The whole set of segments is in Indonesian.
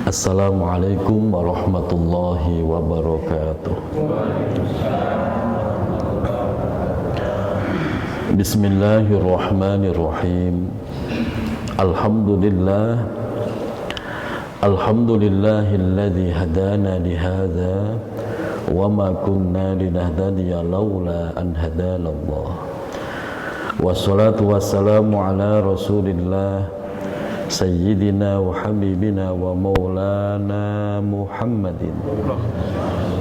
Assalamualaikum warahmatullahi wabarakatuh. Bismillahirrahmanirrahim. Alhamdulillahilladzi hadana lihadza wa ma kunna linahtadiya laula an hadanallah. Wassalatu wassalamu ala Rasulillah Sayyidina wa habibina wa maulana Muhammadin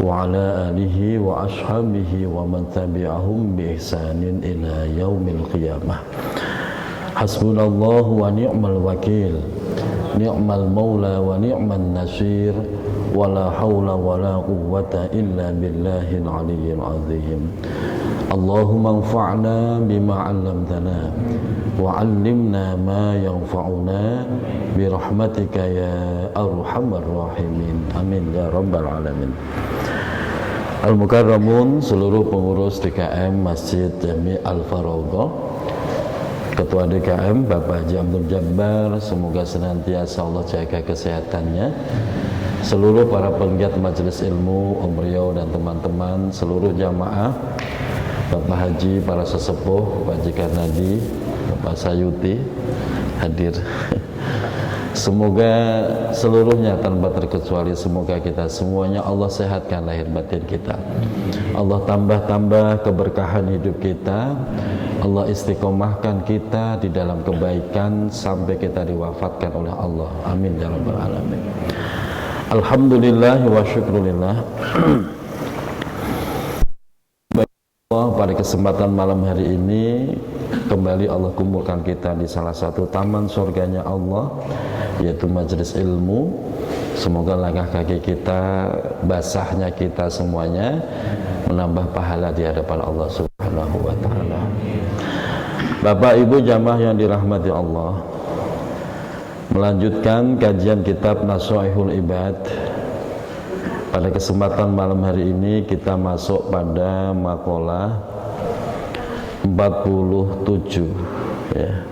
wa ala alihi wa ashabihi wa man tabi'ahum bi ihsanin ila yaumil qiyamah. Hasbunallahu wa ni'mal wakil, ni'mal maula wa ni'man nasir, wa la hawla wa la quwwata illa billahil aliyyil azim. Allahumma anfa'na bima 'allamtana wa 'allimna ma yanfa'una bi rahmatika ya arhamar rahimin. Amin ya rabbal alamin. Al-Mukarramun, seluruh pengurus DKM Masjid Jami Al-Faragha, Ketua DKM Bapak Haji Abdul Jabbar, semoga senantiasa Allah jaga kesehatannya, seluruh para penggiat majelis ilmu, Om Rio dan teman-teman, seluruh jamaah, Bapak Haji, para sesepuh, Pak Jikan Nadi, Bapak Sayuti hadir. Semoga seluruhnya tanpa terkecuali, semoga kita semuanya Allah sehatkan lahir batin kita, Allah tambah-tambah keberkahan hidup kita, Allah istiqomahkan kita di dalam kebaikan sampai kita diwafatkan oleh Allah. Amin ya rabbal alamin. Alhamdulillah wa syukrulillah. Pada kesempatan malam hari ini kembali Allah kumpulkan kita di salah satu taman surganya Allah, yaitu majelis ilmu. Semoga langkah kaki kita, basahnya kita semuanya menambah pahala di hadapan Allah Subhanahu wa ta'ala. Bapak Ibu jamaah yang dirahmati Allah, melanjutkan kajian kitab Nasha'ihul Ibad. Pada kesempatan malam hari ini kita masuk pada makalah 47 ya.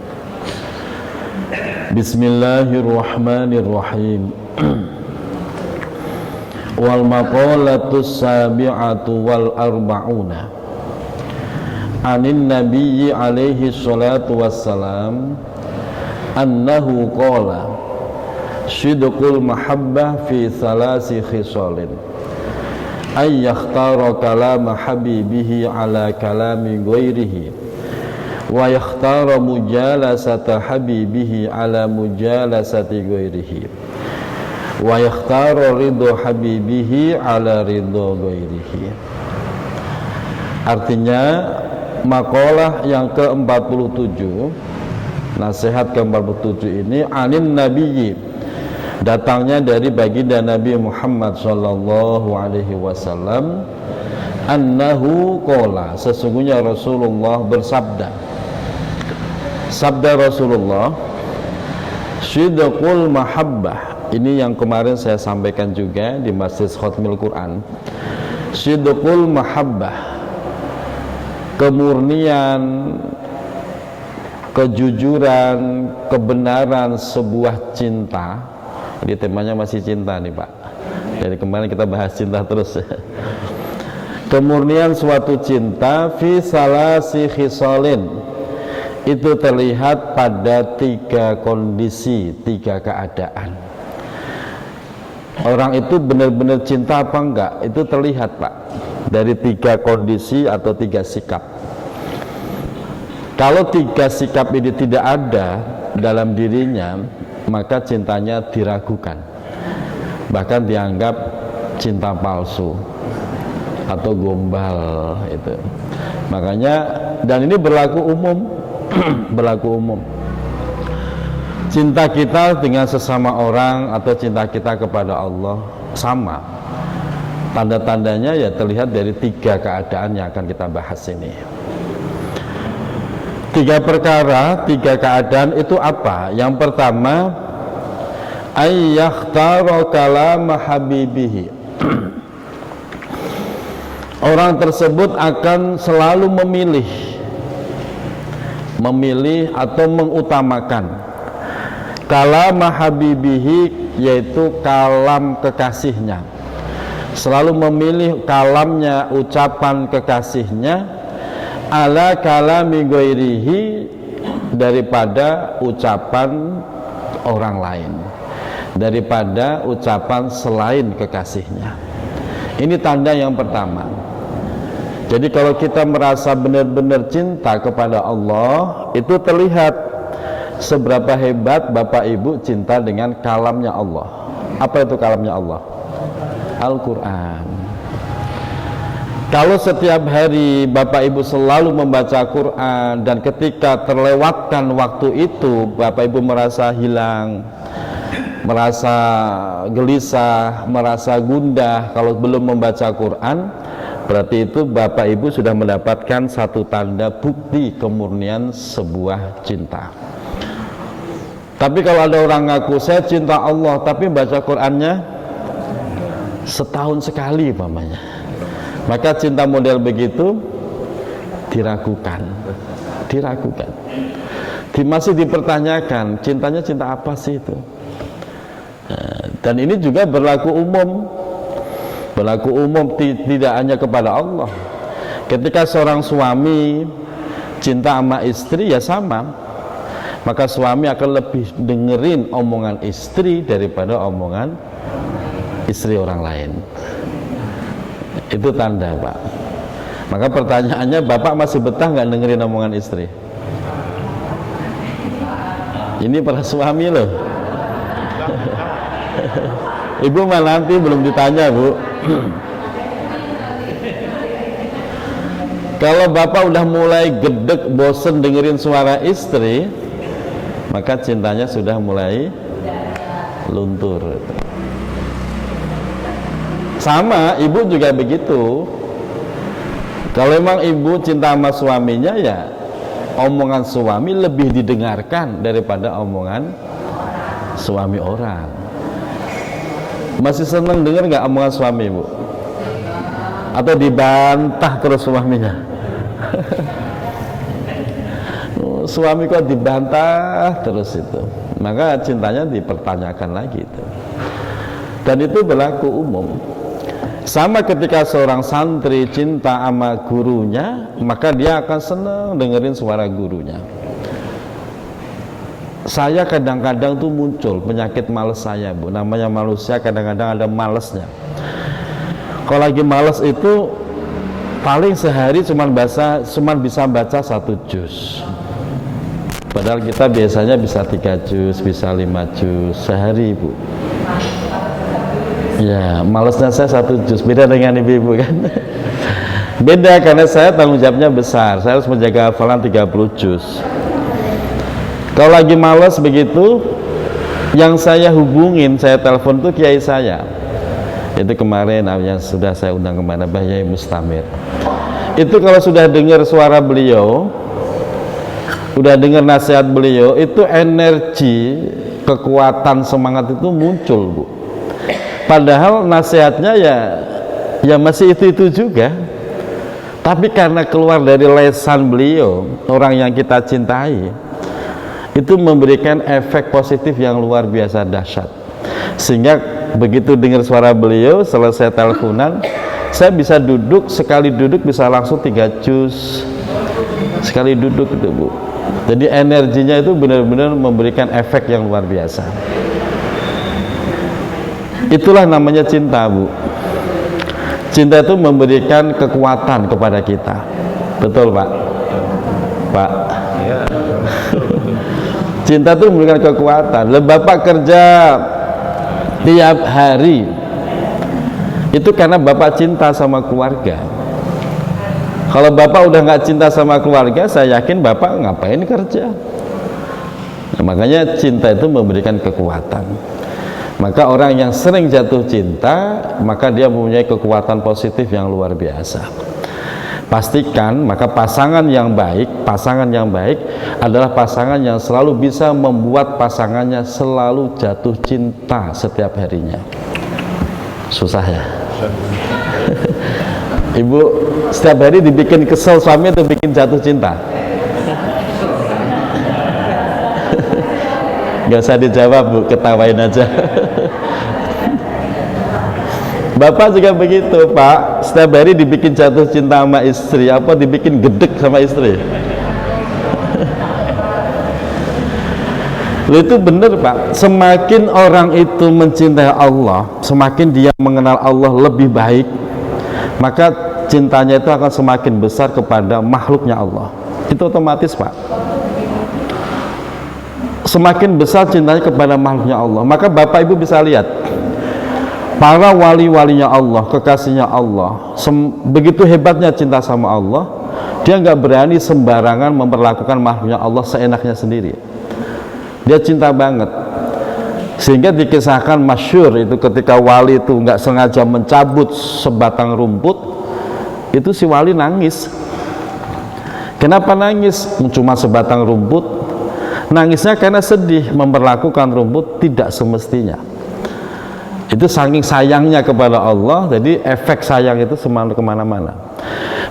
Bismillahirrahmanirrahim. Wal maqalatus sabi'atu wal arba'una anin nabiyyi alaihi salatu wassalam annahu qala sidqul mahabbah fi thalasi khisalin ay yakhtara kalama habibihi ala kalami ghairihi wa yakhtara mujalasata habibihi ala mujalasati ghairihi wa yakhtara ridha habibihi ala ridha ghairihi. Artinya makalah yang ke-47, nasihat ke-47 ini anin nabiyyi, datangnya dari baginda Nabi Muhammad sallallahu alaihi wasallam, annahu qala, sesungguhnya Rasulullah bersabda. Sabda Rasulullah, sidqul mahabbah, ini yang kemarin saya sampaikan juga di Masjid Khatmil Quran. Sidqul mahabbah, kemurnian, kejujuran, kebenaran sebuah cinta. Jadi temanya masih cinta nih Pak. Dari kemarin kita bahas cinta terus. Kemurnian suatu cinta fi salasi khisalin, itu terlihat pada 3 kondisi, 3 keadaan. Orang itu benar-benar cinta apa enggak, itu terlihat Pak dari 3 kondisi atau 3 sikap. Kalau 3 sikap ini tidak ada dalam dirinya, maka cintanya diragukan, bahkan dianggap cinta palsu atau gombal itu. Makanya, dan ini berlaku umum. Berlaku umum. Cinta kita dengan sesama orang atau cinta kita kepada Allah sama. Tanda-tandanya ya terlihat dari 3 keadaan yang akan kita bahas ini. 3 perkara, 3 keadaan itu apa? Yang pertama, ayyakhtara kalama habibihi, orang tersebut akan selalu memilih atau mengutamakan kalam habibihi, yaitu kalam kekasihnya, selalu memilih kalamnya, ucapan kekasihnya, ala kalami ghairihi, daripada ucapan orang lain, daripada ucapan selain kekasihnya. Ini tanda yang pertama. Jadi kalau kita merasa benar-benar cinta kepada Allah, itu terlihat seberapa hebat Bapak Ibu cinta dengan kalamnya Allah. Apa itu kalamnya Allah? Al-Quran. Kalau setiap hari Bapak Ibu selalu membaca Quran, dan ketika terlewatkan waktu itu Bapak Ibu merasa hilang, merasa gelisah, merasa gundah kalau belum membaca Quran, berarti itu Bapak Ibu sudah mendapatkan satu tanda bukti kemurnian sebuah cinta. Tapi kalau ada orang ngaku saya cinta Allah tapi baca Qurannya setahun sekali umpamanya, maka cinta model begitu diragukan, masih dipertanyakan cintanya cinta apa sih itu. Dan ini juga berlaku umum, tidak hanya kepada Allah. Ketika seorang suami cinta sama istri ya sama, maka suami akan lebih dengerin omongan istri daripada omongan istri orang lain. Itu tanda, Pak. Maka pertanyaannya, Bapak masih betah nggak dengerin omongan istri? Ini para suami loh. Ibu malah nanti belum ditanya, Bu. Kalau Bapak udah mulai gedek, bosen dengerin suara istri, maka cintanya sudah mulai luntur. Sama, ibu juga begitu. Kalau memang ibu cinta sama suaminya, ya omongan suami lebih didengarkan daripada omongan suami orang. Masih senang dengar nggak omongan suami, Bu? Atau dibantah terus suaminya? Suami kok dibantah terus itu, maka cintanya dipertanyakan lagi itu. Dan itu berlaku umum. Sama ketika seorang santri cinta sama gurunya, maka dia akan senang dengerin suara gurunya. Saya kadang-kadang tuh muncul penyakit males saya, Bu. Namanya manusia kadang-kadang ada malesnya. Kalau lagi males itu paling sehari cuman bisa baca 1 juz. Padahal kita biasanya bisa 3 juz, bisa 5 juz sehari, Bu. Ya, malesnya saya 1 juz. Beda dengan ibu-ibu kan. Beda karena saya tanggung jawabnya besar. Saya harus menjaga hafalan 30 juz. Kalau lagi males begitu, yang saya hubungin, saya telepon tuh kiai saya. Itu kemarin yang sudah saya undang kemana, Yai Mustamir. Itu kalau sudah dengar suara beliau, udah dengar nasihat beliau, itu energi, kekuatan, semangat itu muncul, Bu. Padahal nasihatnya ya masih itu juga. Tapi karena keluar dari lesan beliau, orang yang kita cintai, itu memberikan efek positif yang luar biasa dahsyat. Sehingga begitu dengar suara beliau, selesai teleponan, saya bisa duduk, sekali duduk bisa langsung 3 juz. Sekali duduk itu, Bu. Jadi energinya itu benar-benar memberikan efek yang luar biasa. Itulah namanya cinta, Bu. Cinta itu memberikan kekuatan kepada kita. Betul, Pak? Pak? Ya. Cinta itu memberikan kekuatan. Bapak kerja tiap hari, itu karena Bapak cinta sama keluarga. Kalau Bapak udah nggak cinta sama keluarga, saya yakin Bapak ngapain kerja. Nah, makanya cinta itu memberikan kekuatan. Maka orang yang sering jatuh cinta, maka dia mempunyai kekuatan positif yang luar biasa. Pastikan, maka pasangan yang baik adalah pasangan yang selalu bisa membuat pasangannya selalu jatuh cinta setiap harinya. Susah ya? Ibu setiap hari dibikin kesel suami atau bikin jatuh cinta? Gak usah dijawab Bu, ketawain aja. Bapak juga begitu Pak, setiap hari dibikin jatuh cinta sama istri, apa dibikin gedek sama istri? Loh, itu benar Pak, semakin orang itu mencintai Allah, semakin dia mengenal Allah lebih baik, maka cintanya itu akan semakin besar kepada makhluknya Allah. Itu otomatis Pak, semakin besar cintanya kepada makhluknya Allah. Maka Bapak Ibu bisa lihat para wali-walinya Allah, kekasihnya Allah, begitu hebatnya cinta sama Allah, dia nggak berani sembarangan memperlakukan makhluknya Allah seenaknya sendiri. Dia cinta banget, sehingga dikisahkan masyhur itu ketika wali itu nggak sengaja mencabut sebatang rumput, itu si wali nangis. Kenapa nangis? Cuma sebatang rumput. Nangisnya karena sedih memperlakukan rumput tidak semestinya. Itu saking sayangnya kepada Allah, jadi efek sayang itu kemana-mana.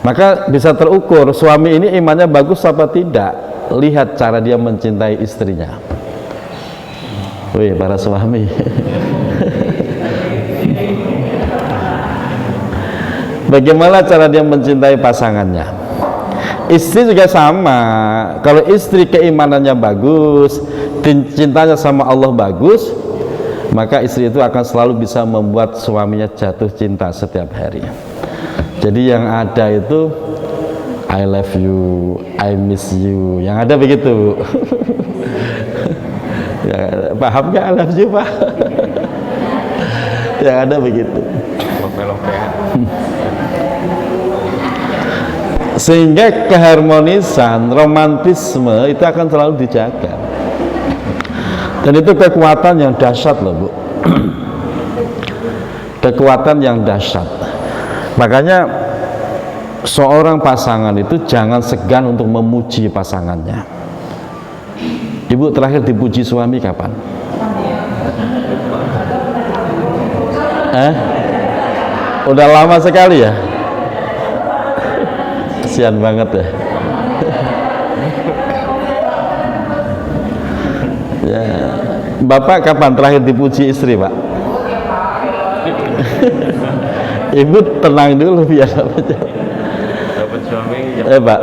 Maka bisa terukur suami ini imannya bagus apa tidak, lihat cara dia mencintai istrinya. Wih, para suami. Bagaimana cara dia mencintai pasangannya? Istri juga sama. Kalau istri keimanannya bagus, cintanya sama Allah bagus, maka istri itu akan selalu bisa membuat suaminya jatuh cinta setiap hari. Jadi yang ada itu I love you, I miss you, yang ada begitu. Ya, paham gak I love you Pak? Yang ada begitu. Sehingga keharmonisan, romantisme itu akan selalu dijaga. Dan itu kekuatan yang dahsyat loh Bu. Kekuatan yang dahsyat. Makanya seorang pasangan itu jangan segan untuk memuji pasangannya. Ibu terakhir dipuji suami kapan? Udah lama sekali ya? Kasihan banget ya. Ya, Bapak kapan terakhir dipuji istri Pak? Ibu tenang dulu biar dapat suami. Pak,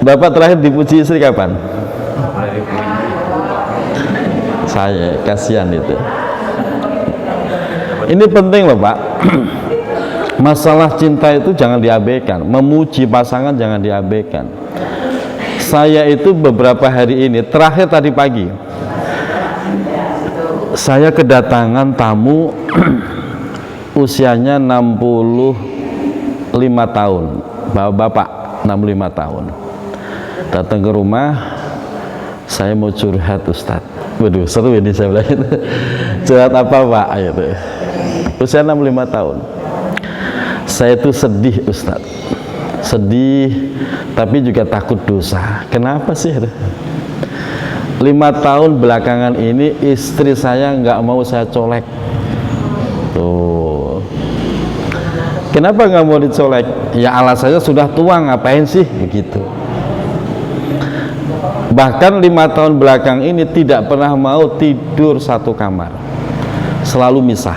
Bapak terakhir dipuji istri kapan? Saya kasihan itu. Ini penting loh Pak. Masalah cinta itu jangan diabaikan, memuji pasangan jangan diabaikan. Saya itu beberapa hari ini, terakhir tadi pagi, saya kedatangan tamu usianya 65 tahun, bapak 65 tahun, datang ke rumah. Saya mau curhat Ustadz. Waduh, seru ini saya bilang itu. Curhat apa Pak? Gitu. Usia 65 tahun. Saya itu sedih Ustadz, sedih, tapi juga takut dosa. Kenapa sih? 5 tahun belakangan ini istri saya nggak mau saya colek. Tuh. Kenapa nggak mau dicolek? Ya alasannya sudah tua, ngapain sih begitu. Bahkan 5 tahun belakang ini tidak pernah mau tidur satu kamar, selalu misah.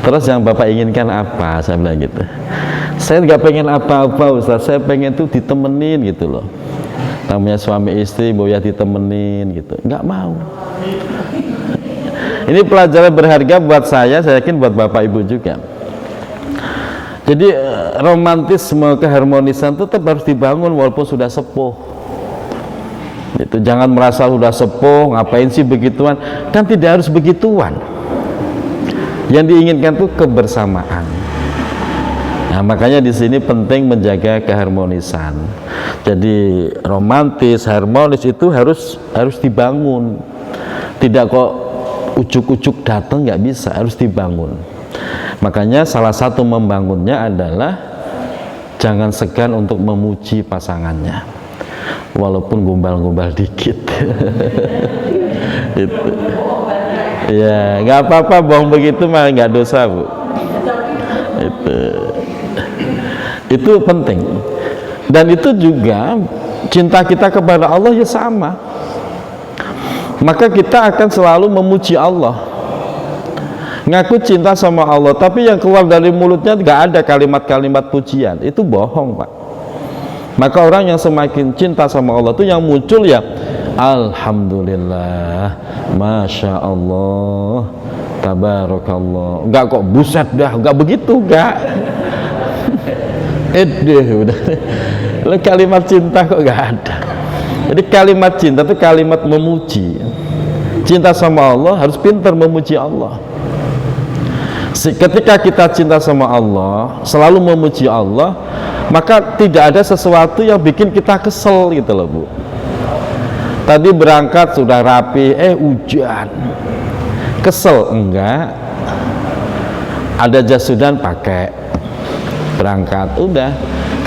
Terus yang Bapak inginkan apa? Saya bilang gitu. Saya nggak pengen apa-apa Ustaz, saya pengen tuh ditemenin gitu loh. Namanya suami istri, boya ditemenin gitu. Nggak mau. Ini pelajaran berharga buat saya yakin buat Bapak Ibu juga. Jadi romantisme, keharmonisan itu tetap harus dibangun walaupun sudah sepuh. Itu jangan merasa sudah sepuh, ngapain sih begituan? Kan tidak harus begituan. Yang diinginkan itu kebersamaan. Nah, makanya di sini penting menjaga keharmonisan. Jadi romantis, harmonis itu harus dibangun. Tidak kok ujuk-ujuk datang, nggak bisa, harus dibangun. Makanya salah satu membangunnya adalah jangan segan untuk memuji pasangannya, walaupun gombal-gombal dikit. Itu. Ya, nggak apa-apa, bohong begitu mah nggak dosa Bu. Itu penting. Dan itu juga cinta kita kepada Allah ya sama. Maka kita akan selalu memuji Allah, ngaku cinta sama Allah, tapi yang keluar dari mulutnya nggak ada kalimat-kalimat pujian, itu bohong, Pak. Maka orang yang semakin cinta sama Allah itu yang muncul ya Alhamdulillah, Masya Allah, Tabarakallah. Nggak kok buset dah, nggak begitu, nggak. Udah. Kalimat cinta kok nggak ada. Jadi kalimat cinta itu kalimat memuji. Cinta sama Allah harus pintar memuji Allah. Ketika kita cinta sama Allah, selalu memuji Allah, maka tidak ada sesuatu yang bikin kita kesel gitu loh, Bu. Tadi berangkat sudah rapi, hujan. Kesel enggak? Ada jas hujan pakai. Berangkat udah.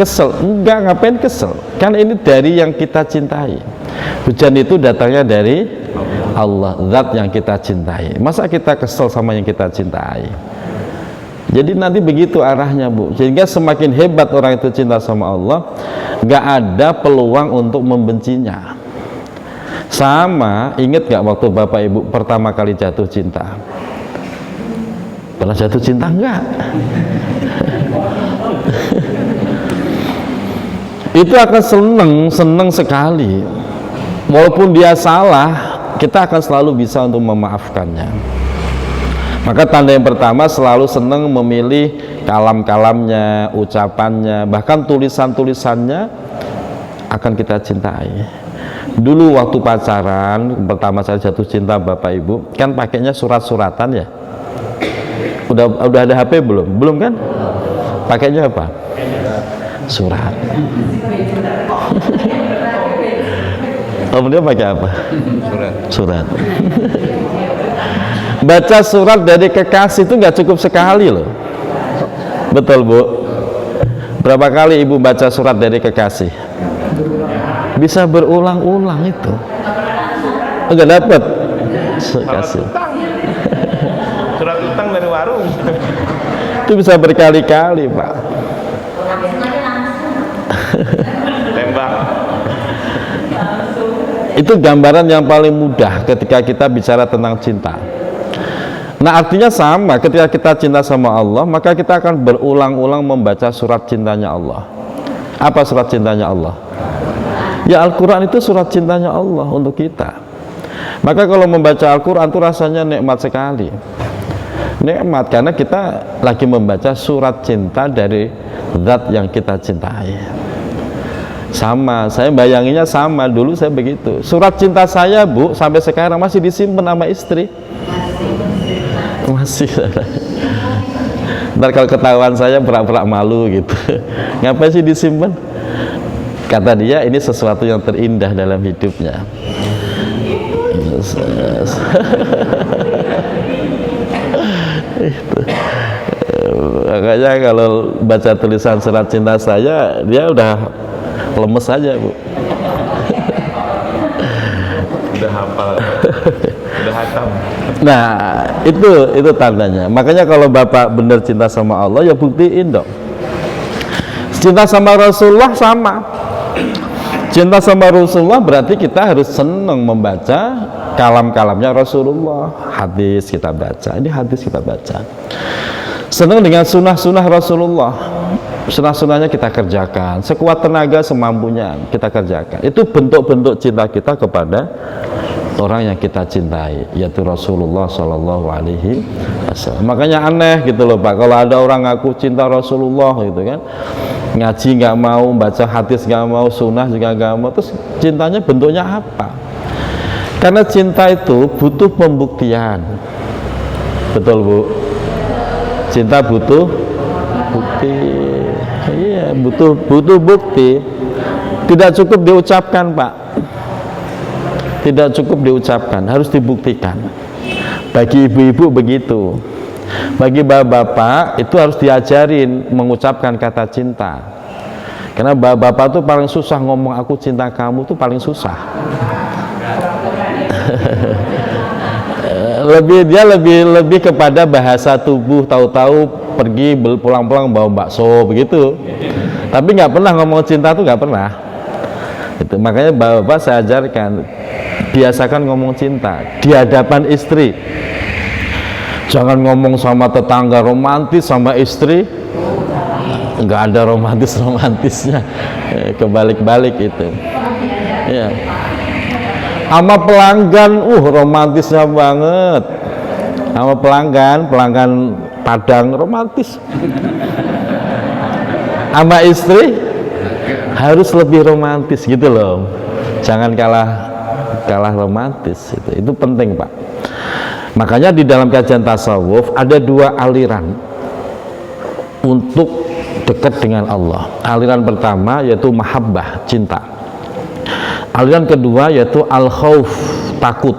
Kesel enggak, ngapain kesel? Kan ini dari yang kita cintai. Hujan itu datangnya dari Allah, zat yang kita cintai. Masa kita kesel sama yang kita cintai? Jadi nanti begitu arahnya, Bu. Sehingga semakin hebat orang itu cinta sama Allah, nggak ada peluang untuk membencinya. Sama, ingat nggak waktu Bapak Ibu pertama kali jatuh cinta? Pernah jatuh cinta enggak? Itu akan seneng sekali. Walaupun dia salah, kita akan selalu bisa untuk memaafkannya. Maka tanda yang pertama, selalu senang memilih kalam-kalamnya, ucapannya, bahkan tulisan-tulisannya akan kita cintai. Dulu waktu pacaran, pertama saya jatuh cinta Bapak Ibu, kan pakainya surat-suratan ya. Udah ada HP belum? Belum kan? Pakainya apa? Surat. Dia pakai apa? Surat. Baca surat dari kekasih itu nggak cukup sekali loh. Betul, Bu? Berapa kali Ibu baca surat dari kekasih? Bisa berulang-ulang itu. Enggak dapat kekasih. Surat utang dari warung. Itu bisa berkali-kali, Pak. Tembak. Itu gambaran yang paling mudah ketika kita bicara tentang cinta. Nah, artinya sama, ketika kita cinta sama Allah, maka kita akan berulang-ulang membaca surat cintanya Allah. Apa surat cintanya Allah? Ya, Al-Quran itu surat cintanya Allah untuk kita. Maka kalau membaca Al-Quran itu rasanya nikmat sekali. Nikmat karena kita lagi membaca surat cinta dari zat yang kita cintai. Sama, saya bayanginnya sama, dulu saya begitu. Surat cinta saya, Bu, sampai sekarang masih disimpan sama istri. Masih. Ntar kalau ketahuan saya pura-pura malu gitu. Ngapain sih disimpan? Kata dia, ini sesuatu yang terindah dalam hidupnya. Itu. Makanya kalau baca tulisan surat cinta saya, dia udah lemes aja, Bu. Udah hafal. Udah hatam. Nah, itu tandanya. Makanya kalau Bapak benar cinta sama Allah, ya buktiin dong. Cinta sama Rasulullah sama. Cinta sama Rasulullah berarti kita harus senang membaca kalam-kalamnya Rasulullah. Hadis kita baca, ini hadis kita baca. Senang dengan sunnah-sunnah Rasulullah. Sunnah-sunnahnya kita kerjakan, sekuat tenaga semampunya kita kerjakan. Itu bentuk-bentuk cinta kita kepada orang yang kita cintai, yaitu Rasulullah Shallallahu Alaihi Wasallam. Makanya aneh gitu loh, Pak, kalau ada orang ngaku cinta Rasulullah gitu kan, ngaji nggak mau, baca hadis nggak mau, sunnah juga nggak mau, terus cintanya bentuknya apa? Karena cinta itu butuh pembuktian. Betul, Bu? Cinta butuh bukti. Iya, butuh bukti. Tidak cukup diucapkan, Pak. Tidak cukup diucapkan, harus dibuktikan. Bagi ibu-ibu begitu. Bagi bapak-bapak itu harus diajarin mengucapkan kata cinta. Karena bapak-bapak tuh paling susah ngomong aku cinta kamu, tuh paling susah. Dia lebih kepada bahasa tubuh, tahu-tahu pergi pulang-pulang bawa bakso begitu. Tapi nggak pernah ngomong cinta tuh, nggak pernah. Itu makanya bapak saya ajarkan, biasakan ngomong cinta di hadapan istri. Jangan ngomong sama tetangga romantis, sama istri nggak ada romantisnya, kebalik-balik itu. Ya. Sama pelanggan, romantisnya banget. Sama pelanggan Padang romantis. Sama istri harus lebih romantis gitu loh. Jangan kalah romantis. Itu penting, Pak. Makanya di dalam kajian tasawuf ada dua aliran untuk dekat dengan Allah. Aliran pertama yaitu mahabbah, cinta. Aliran kedua yaitu al-khauf, takut.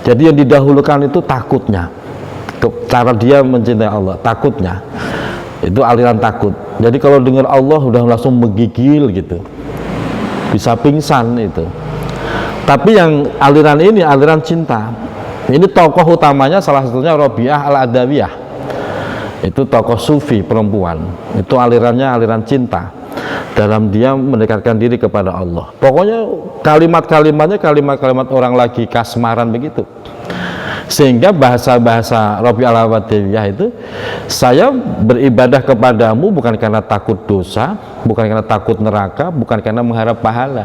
Jadi yang didahulukan itu takutnya. Cara dia mencintai Allah, takutnya. Itu aliran takut. Jadi kalau dengar Allah udah langsung menggigil gitu. Bisa pingsan itu. Tapi yang aliran ini aliran cinta. Ini tokoh utamanya salah satunya Rabi'ah Al-Adawiyah. Itu tokoh sufi perempuan. Itu alirannya aliran cinta. Dalam dia mendekatkan diri kepada Allah. Pokoknya kalimat-kalimatnya kalimat-kalimat orang lagi kasmaran begitu. Sehingga bahasa-bahasa Rabi'ah Al-Adawiyah itu, saya beribadah kepadamu bukan karena takut dosa, bukan karena takut neraka, bukan karena mengharap pahala.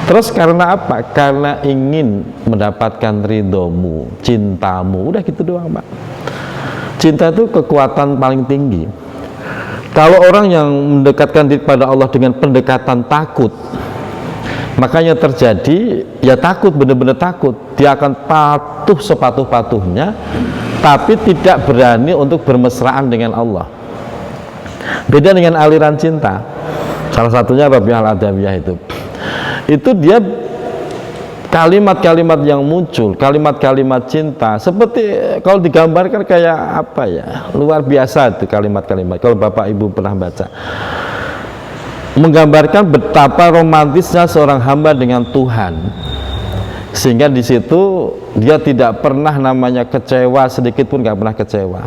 Terus karena apa? Karena ingin mendapatkan ridhomu, cintamu. Udah gitu doang, Pak. Cinta itu kekuatan paling tinggi. Kalau orang yang mendekatkan diri kepada Allah dengan pendekatan takut, makanya terjadi ya takut, benar-benar takut. Dia akan patuh sepatuh-patuhnya, tapi tidak berani untuk bermesraan dengan Allah. Beda dengan aliran cinta. Salah satunya Rabi'ah Al-Adawiyah itu dia kalimat-kalimat yang muncul, kalimat-kalimat cinta, seperti kalau digambarkan kayak apa ya, luar biasa itu kalimat-kalimat. Kalau Bapak Ibu pernah baca, menggambarkan betapa romantisnya seorang hamba dengan Tuhan, sehingga di situ dia tidak pernah namanya kecewa, sedikit pun nggak pernah kecewa.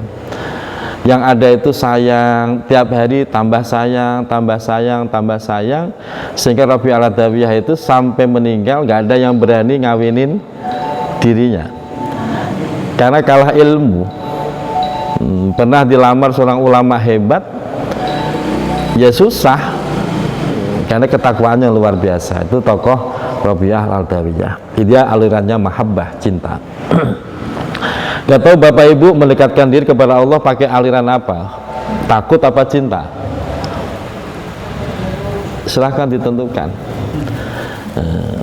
Yang ada itu sayang, tiap hari tambah sayang, tambah sayang, tambah sayang, sehingga Rabi'ah Al-Adawiyah itu sampai meninggal nggak ada yang berani ngawinin dirinya karena kalah ilmu. Pernah dilamar seorang ulama hebat, ya susah karena ketakwaannya luar biasa. Itu tokoh Rabi'ah Al-Adawiyah. Dia alirannya mahabbah, cinta. Gak tahu Bapak Ibu mendekatkan diri kepada Allah pakai aliran apa? Takut apa cinta? Silahkan ditentukan.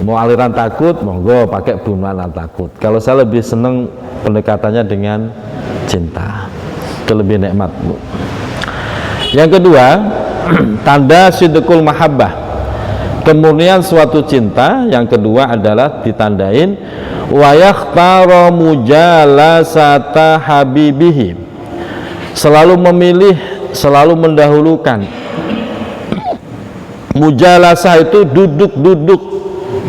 Mau aliran takut, monggo pakai bunga takut. Kalau saya lebih seneng pendekatannya dengan cinta, itu lebih nikmat, Bu. Yang kedua, tanda sidqul mahabbah, kemurnian suatu cinta. Yang kedua adalah ditandain wa yakhtara mujalasata habibihi, selalu memilih, selalu mendahulukan. Mujalasah itu duduk-duduk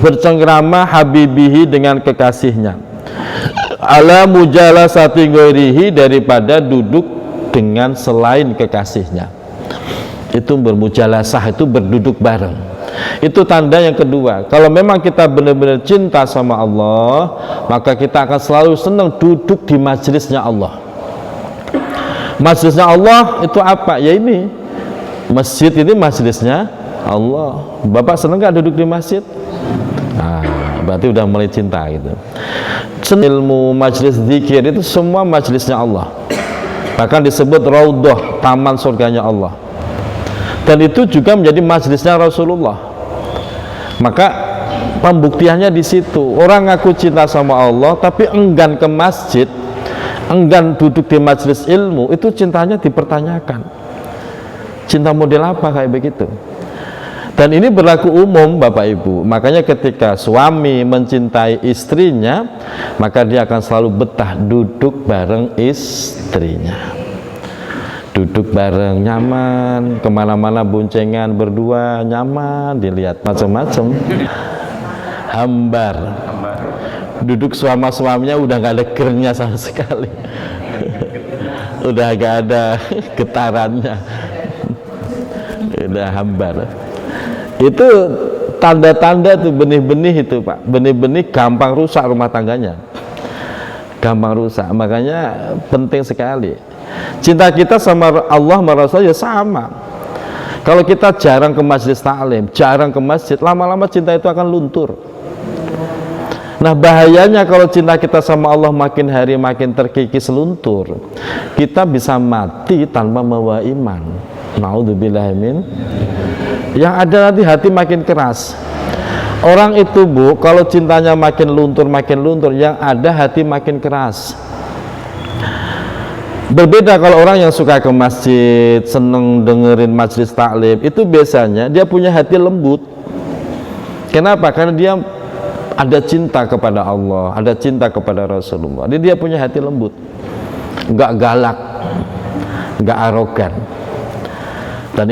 bercengkrama habibihi dengan kekasihnya, ala mujalasati ghairihi, daripada duduk dengan selain kekasihnya. Itu bermujalasah, itu berduduk bareng. Itu tanda yang kedua. Kalau memang kita benar-benar cinta sama Allah, maka kita akan selalu senang duduk di majelisnya Allah. Majelisnya Allah itu apa? Ya ini, masjid ini majelisnya Allah. Bapak senang gak duduk di masjid? Nah, berarti udah mulai cinta gitu. Ilmu, majelis zikir itu semua majelisnya Allah. Bahkan disebut raudhah, taman surganya Allah. Dan itu juga menjadi majelisnya Rasulullah. Maka pembuktiannya di situ. Orang ngaku cinta sama Allah tapi enggan ke masjid, enggan duduk di majelis ilmu, itu cintanya dipertanyakan. Cinta model apa kayak begitu? Dan ini berlaku umum, Bapak Ibu. Makanya ketika suami mencintai istrinya, maka dia akan selalu betah duduk bareng istrinya. Duduk bareng nyaman, kemana-mana boncengan berdua nyaman, dilihat macam-macam. Hambar. Duduk suaminya udah nggak ada gernya sama sekali. udah agak ada getarannya, udah hambar. Itu tanda-tanda tuh, benih-benih itu Pak, benih-benih gampang rusak rumah tangganya, gampang rusak. Makanya penting sekali cinta kita sama Allah sama Rasul ya sama. Kalau kita jarang ke masjid taklim, jarang ke masjid, lama-lama cinta itu akan luntur. Nah bahayanya kalau cinta kita sama Allah makin hari makin terkikis luntur, kita bisa mati tanpa membawa iman. Naudzubillah min. Yang ada nanti hati makin keras. Orang itu Bu, kalau cintanya makin luntur, yang ada hati makin keras. Berbeda kalau orang yang suka ke masjid, seneng dengerin majelis taklim, itu biasanya dia punya hati lembut. Kenapa? Karena dia ada cinta kepada Allah, ada cinta kepada Rasulullah. Jadi dia punya hati lembut, nggak galak, nggak arogan. Dan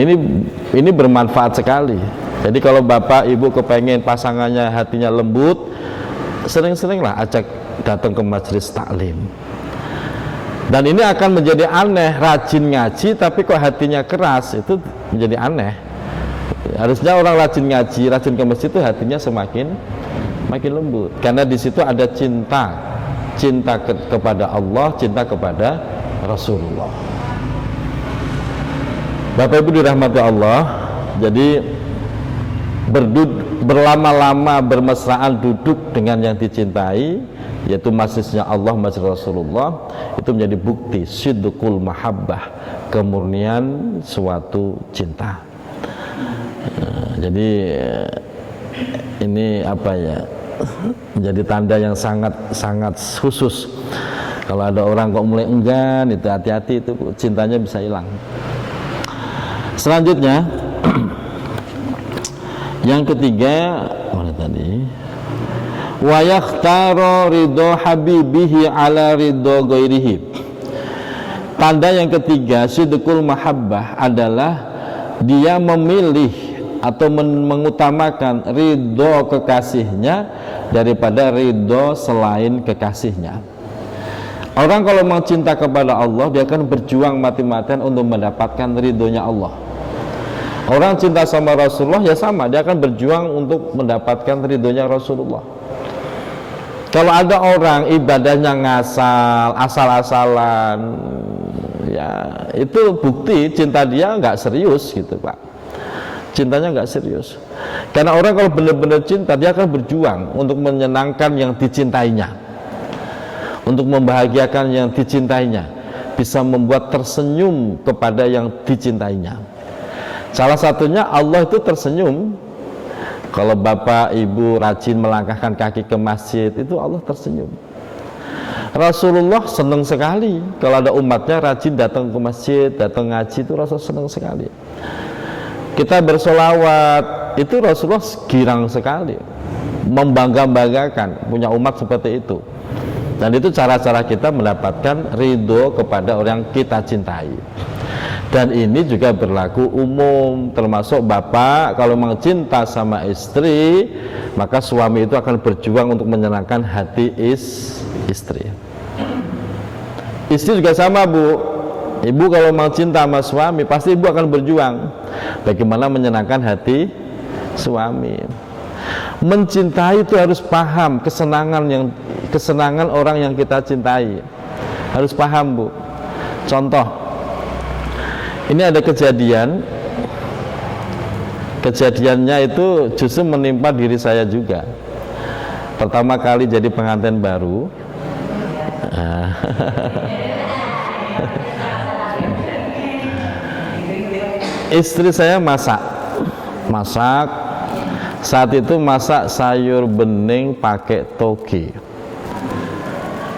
ini bermanfaat sekali. Jadi kalau bapak ibu kepengen pasangannya hatinya lembut, sering-seringlah ajak datang ke majelis taklim. Dan ini akan menjadi aneh, rajin ngaji tapi kok hatinya keras, itu menjadi aneh. Harusnya orang rajin ngaji, rajin ke masjid itu hatinya semakin lembut, karena di situ ada cinta kepada Allah, cinta kepada Rasulullah. Bapak Ibu dirahmati Allah, jadi berlama-lama bermesraan duduk dengan yang dicintai, yaitu masjidnya Allah, masjid Rasulullah, itu menjadi bukti sidqul mahabbah, kemurnian suatu cinta. Jadi ini apa ya, menjadi tanda yang sangat khusus. Kalau ada orang kok mulai enggan, itu hati-hati, itu cintanya bisa hilang. Selanjutnya yang ketiga, mana tadi? Wa yakhtaru ridho habibihi ala ridho ghairihi. Tanda yang ketiga sidqul mahabbah adalah dia memilih atau mengutamakan ridho kekasihnya daripada ridho selain kekasihnya. Orang kalau mau cinta kepada Allah, dia akan berjuang mati-matian untuk mendapatkan ridhonya Allah. Orang cinta sama Rasulullah ya sama, dia akan berjuang untuk mendapatkan ridhonya Rasulullah. Kalau ada orang ibadahnya ngasal, asal-asalan, ya itu bukti cinta dia nggak serius gitu Pak. Cintanya nggak serius. Karena orang kalau benar-benar cinta, dia akan berjuang untuk menyenangkan yang dicintainya, untuk membahagiakan yang dicintainya, bisa membuat tersenyum kepada yang dicintainya. Salah satunya Allah itu tersenyum. Kalau bapak ibu rajin melangkahkan kaki ke masjid, itu Allah tersenyum. Rasulullah senang sekali kalau ada umatnya rajin datang ke masjid, datang ngaji, itu Rasul senang sekali. Kita bersolawat, itu Rasulullah girang sekali, membangga-banggakan punya umat seperti itu. Dan itu cara-cara kita mendapatkan ridho kepada orang yang kita cintai. Dan ini juga berlaku umum, termasuk bapak kalau memang cinta sama istri, maka suami itu akan berjuang untuk menyenangkan hati istri. Istri juga sama Bu. Ibu kalau mau cinta sama suami, pasti ibu akan berjuang bagaimana menyenangkan hati suami. Mencintai itu harus paham kesenangan orang yang kita cintai. Harus paham Bu. Contoh, ini ada kejadiannya itu justru menimpa diri saya juga. Pertama kali jadi pengantin baru, istri saya masak. Saat itu masak sayur bening pakai toge.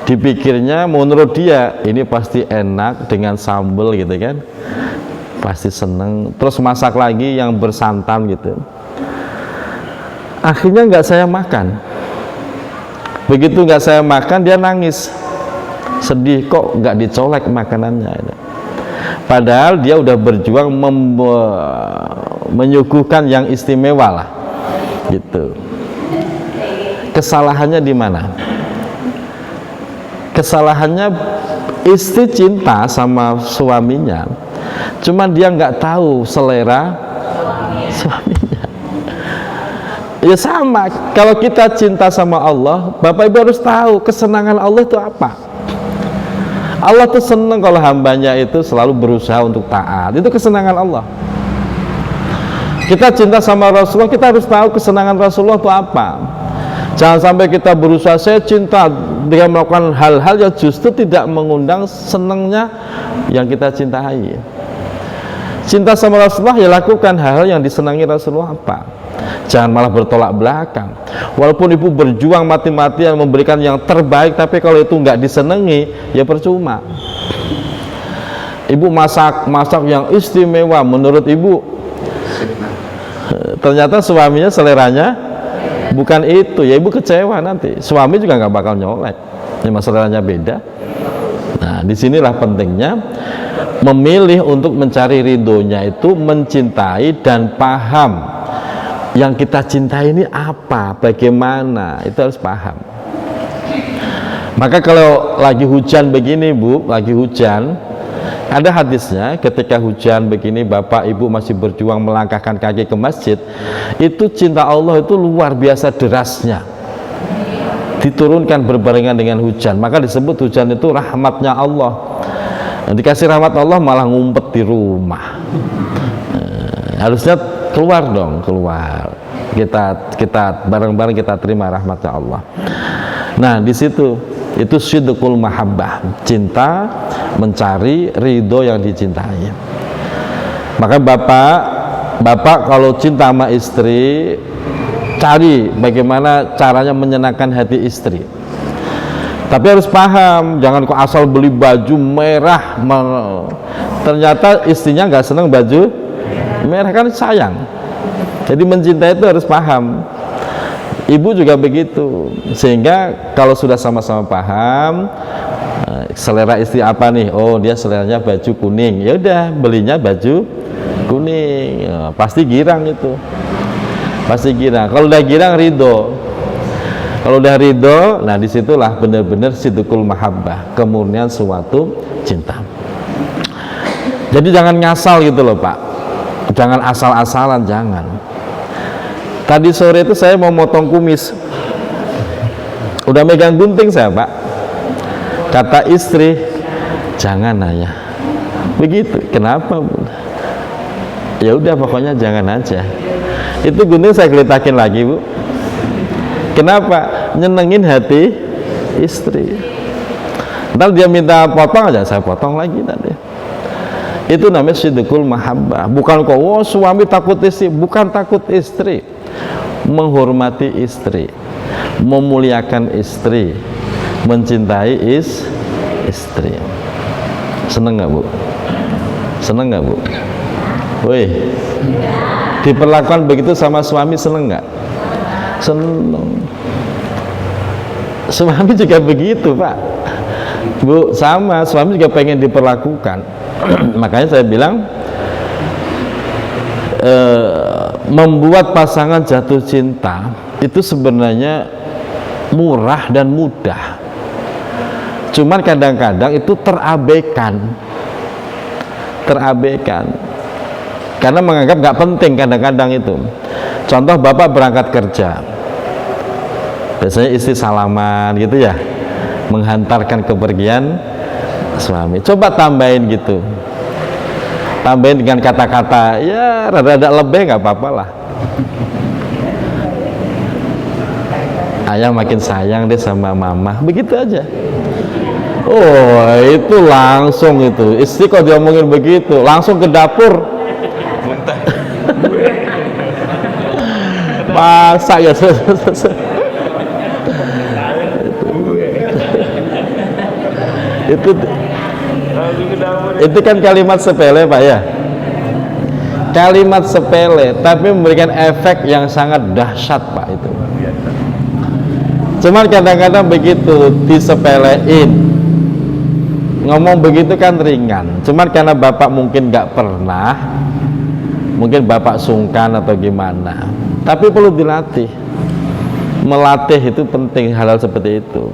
Dipikirnya menurut dia ini pasti enak dengan sambal gitu kan, pasti seneng. Terus masak lagi yang bersantan gitu. Akhirnya nggak saya makan. Begitu nggak saya makan, dia nangis, sedih, kok nggak dicolek makanannya. Padahal dia udah berjuang menyuguhkan yang istimewa lah, gitu. Kesalahannya di mana? Kesalahannya istri cinta sama suaminya, cuman dia nggak tahu selera suaminya. Ya sama, kalau kita cinta sama Allah, Bapak Ibu harus tahu kesenangan Allah itu apa. Allah tuh senang kalau hambanya itu selalu berusaha untuk taat. Itu kesenangan Allah. Kita cinta sama Rasulullah, kita harus tahu kesenangan Rasulullah itu apa. Jangan sampai kita berusaha, saya cinta, dengan melakukan hal-hal yang justru tidak mengundang senangnya yang kita cintai. Cinta sama Rasulullah, ya lakukan hal-hal yang disenangi Rasulullah apa. Jangan malah bertolak belakang. Walaupun ibu berjuang mati-matian memberikan yang terbaik, tapi kalau itu nggak disenangi, ya percuma. Ibu masak yang istimewa menurut ibu, ternyata suaminya seleranya bukan itu, ya ibu kecewa nanti. Suami juga nggak bakal nyolek, memang seleranya beda. Nah, disinilah pentingnya memilih untuk mencari ridhonya itu mencintai dan paham yang kita cintai ini apa, bagaimana, itu harus paham. Maka kalau lagi hujan begini Bu, lagi hujan, ada hadisnya ketika hujan begini bapak ibu masih berjuang melangkahkan kaki ke masjid, itu cinta Allah itu luar biasa derasnya, diturunkan berbarengan dengan hujan. Maka disebut hujan itu rahmatnya Allah. Nah, dikasih rahmat Allah malah ngumpet di rumah. Harusnya keluar dong, keluar. Kita bareng-bareng kita terima rahmatnya Allah. Nah, di situ itu sidqul mahabbah, cinta mencari ridho yang dicintai. Maka bapak kalau cinta sama istri, cari bagaimana caranya menyenangkan hati istri. Tapi harus paham, jangan kok asal beli baju merah, ternyata istrinya nggak senang baju merah, kan sayang. Jadi mencintai itu harus paham. Ibu juga begitu, sehingga kalau sudah sama-sama paham selera istri apa nih, oh dia seleranya baju kuning, ya udah belinya baju kuning. Ya, pasti girang itu, pasti girang. Kalau udah girang ridho, kalau udah ridho, nah disitulah benar-benar sidqul mahabbah, kemurnian suatu cinta. Jadi jangan ngasal gitu loh Pak, jangan asal-asalan, jangan. Tadi sore itu saya mau motong kumis, udah megang gunting saya Pak, kata istri, jangan Ayah begitu. Kenapa Bu? Ya udah pokoknya jangan aja. Itu gunting saya geletakin lagi Bu. Kenapa? Nyenengin hati istri. Ntar dia minta potong aja, saya potong lagi tadi. Itu namanya sidqul mahabbah. Bukan kok, oh suami takut istri, bukan takut istri, menghormati istri, memuliakan istri, mencintai istri. Seneng nggak Bu? Seneng nggak Bu? Woi, diperlakukan begitu sama suami, seneng nggak? Seneng. Suami juga begitu Pak Bu, sama suami juga pengen diperlakukan. Makanya saya bilang membuat pasangan jatuh cinta itu sebenarnya murah dan mudah, cuman kadang-kadang itu terabaikan karena menganggap nggak penting kadang-kadang itu. Contoh bapak berangkat kerja, biasanya istri salaman gitu ya, menghantarkan kepergian suami. Coba tambahin gitu, tambahin dengan kata-kata ya rada-rada lebih, nggak apa-apa lah. Ayah makin sayang deh sama mama, begitu aja. Oh itu langsung itu istri kok diomongin begitu, langsung ke dapur masak ya. Itu kan kalimat sepele Pak ya, kalimat sepele tapi memberikan efek yang sangat dahsyat Pak itu. Cuman kadang-kadang begitu disepelein, ngomong begitu kan ringan, cuman karena bapak mungkin nggak pernah, mungkin bapak sungkan atau gimana, tapi perlu dilatih. Melatih itu penting, hal-hal seperti itu.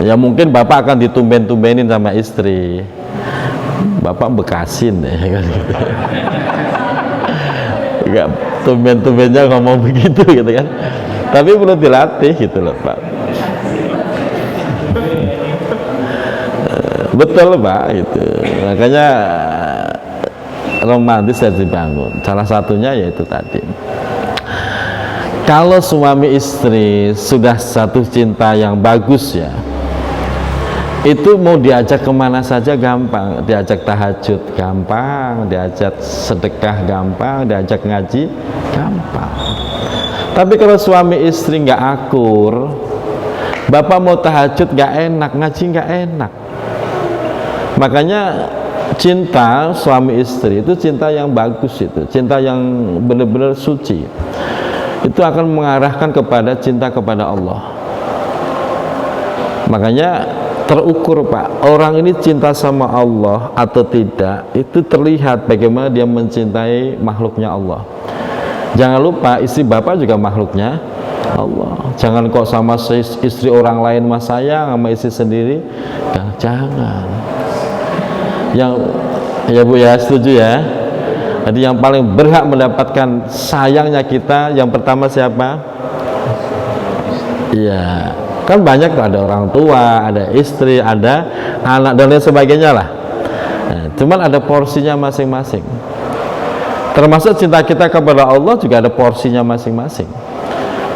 Ya mungkin bapak akan ditumben-tumbenin sama istri, bapak bekasin ya kan gitu. Enggak tumben-tumbennya ngomong begitu gitu kan, tapi perlu dilatih gitu loh Pak. Betul Pak gitu, makanya romantis harus dibangun. Salah satunya yaitu tadi, kalau suami istri sudah satu cinta yang bagus ya, itu mau diajak kemana saja gampang, diajak tahajud gampang, diajak sedekah gampang, diajak ngaji gampang. Tapi kalau suami istri nggak akur, bapak mau tahajud nggak enak, ngaji nggak enak. Makanya cinta suami istri itu cinta yang bagus, itu cinta yang benar-benar suci, itu akan mengarahkan kepada cinta kepada Allah. Makanya terukur Pak, orang ini cinta sama Allah atau tidak, itu terlihat bagaimana dia mencintai makhluknya Allah. Jangan lupa istri bapak juga makhluknya Allah. Jangan kok sama istri orang lain mas sayang, sama istri sendiri jangan. Yang ya Bu ya, setuju ya. Jadi yang paling berhak mendapatkan sayangnya kita yang pertama siapa? Iya, kan banyak tuh, ada orang tua, ada istri, ada anak dan lain sebagainya lah. Nah, cuman ada porsinya masing-masing. Termasuk cinta kita kepada Allah juga ada porsinya masing-masing.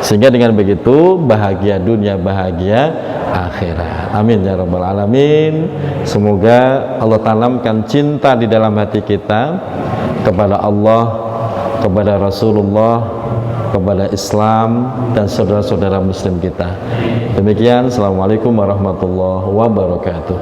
Sehingga dengan begitu bahagia dunia, bahagia akhirat. Amin ya rabbal alamin. Semoga Allah tanamkan cinta di dalam hati kita kepada Allah, kepada Rasulullah, kepada Islam dan saudara-saudara muslim kita. Demikian, assalamualaikum warahmatullahi wabarakatuh.